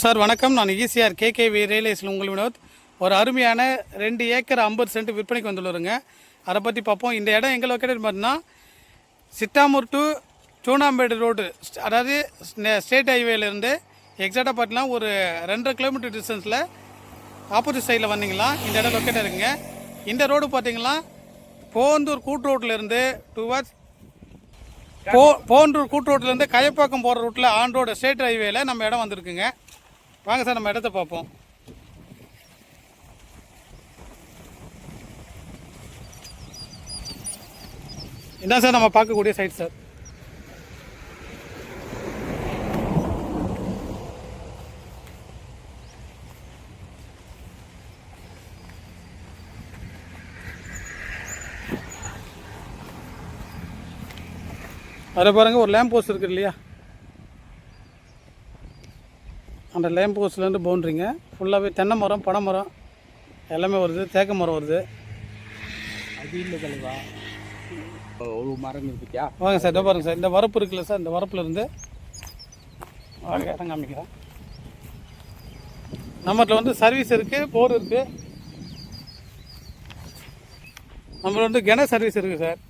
Sir வணக்கம். நான் ECR KKV ரியலைஸில் உங்கள் வினோத். ஒரு அருமையான 2 ஏக்கர் 50 சென்ட் விற்பனைக்கு வந்துள்ளதுங்க. அதை பற்றி பார்ப்போம். இந்த இடம் எங்கே லொக்கேட்டட் பார்த்தீங்கன்னா சிட்டாமூர் டு சூனாம்பேடு ரோடு, அதாவது ஸ்டேட் ஹைவேலேருந்து எக்ஸாக்டாக பார்த்தீங்கன்னா ஒரு 2.5 கிலோமீட்டர் டிஸ்டன்ஸில் ஆப்போசிட் சைடில் வந்தீங்களா இந்த இடம் லொக்கேட்டாக இருக்குங்க. இந்த ரோடு பார்த்தீங்கன்னா போந்தூர் கூட்டு ரோட்லேருந்து டுவர்ட்ஸ் போந்தூர் கூட்டு ரோட்லேருந்து கயப்பாக்கம் போகிற ரூட்டில் ஆன் ரோடு ஸ்டேட் ஹைவேல நம்ம இடம் வந்திருக்குங்க. வாங்க சார் நம்ம இடத்த பார்ப்போம். இதான் சார் நம்ம பார்க்கக்கூடிய சைட் சார். அதில் பாருங்கள் ஒரு லேம்ப் போஸ்ட் இருக்குது இல்லையா, அந்த லேம்ப் போஸ்ட்லேருந்து பவுண்ட்ரிங்க ஃபுல்லாகவே தென்னை மரம், பனை மரம் எல்லாமே வருது. தேக்க மரம் வருது. அது இல்லை தலைவா, ஒரு மரம் இருக்குயா. வாங்க சார், இதை பாருங்கள் சார். இந்த வரப்பு இருக்குல்ல சார், இந்த வரப்புலேருந்து வாங்க இடம் காமிக்கிறேன். நம்மகிட்ட வந்து சர்வீஸ் இருக்குது, போர் இருக்குது. நம்மள வந்து கிண சர்வீஸ் இருக்குது சார்.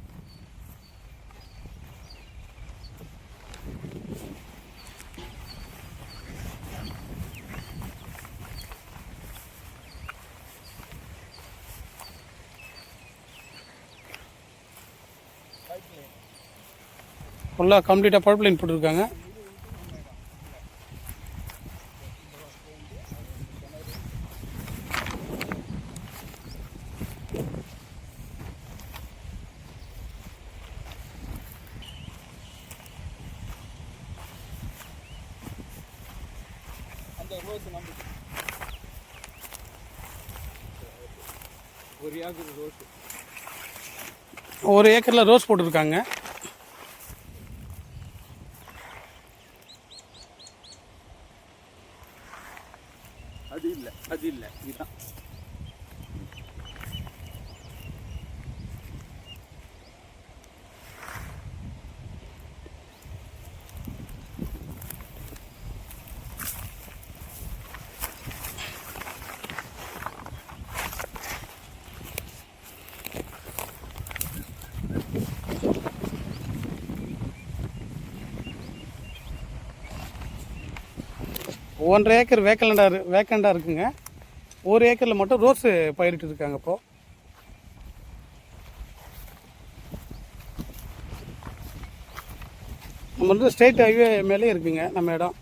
ஃபுல்லாக கம்ப்ளீட்டாக பைப் லைன் போட்டுருக்காங்க. ஒரு ஏக்கரில் ரோஸ் போட்டுருக்காங்க. அது இல்லை இதுதான். ஒன்றரை ஏக்கர் வேக்கண்டாக இருக்குங்க. ஒரு ஏக்கரில் மட்டும் ரோஸு பயிரிட்டு இருக்காங்க. இப்போது நம்ம வந்து ஸ்டேட் ஹைவே மேலே இருக்குங்க நம்ம இடம்.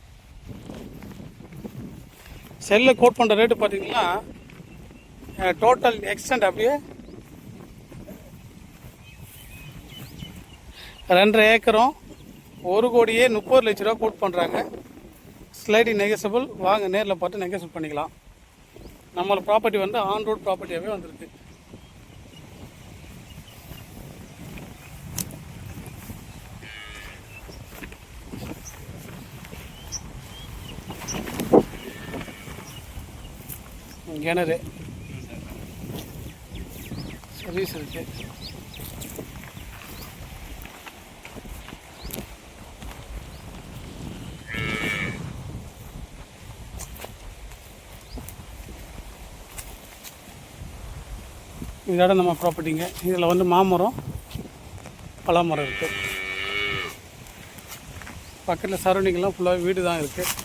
செல்லில் கோட் பண்ணுற ரேட்டு பார்த்தீங்கன்னா டோட்டல் எக்ஸ்டெண்ட் அப்படியே 2.5 ஏக்கரும் 1,30,00,000 கோட் பண்ணுறாங்க. ஸ்லைடிங் நெகசபிள். வாங்க நேரில் பார்த்து நெகசபிள் பண்ணிக்கலாம். நம்மளோட ப்ராப்பர்ட்டி வந்து ஆன் ரோட் ப்ராப்பர்ட்டியாகவே வந்திருக்கு. கிணறு சர்வீஸ் இருக்கு. இதோட நம்ம ப்ராப்பர்ட்டிங்க. இதில் வந்து மாமரம், பலாமரம் இருக்குது. பக்கத்தில் சரௌண்டிங்லாம் ஃபுல்லாக வீடு தான் இருக்குது.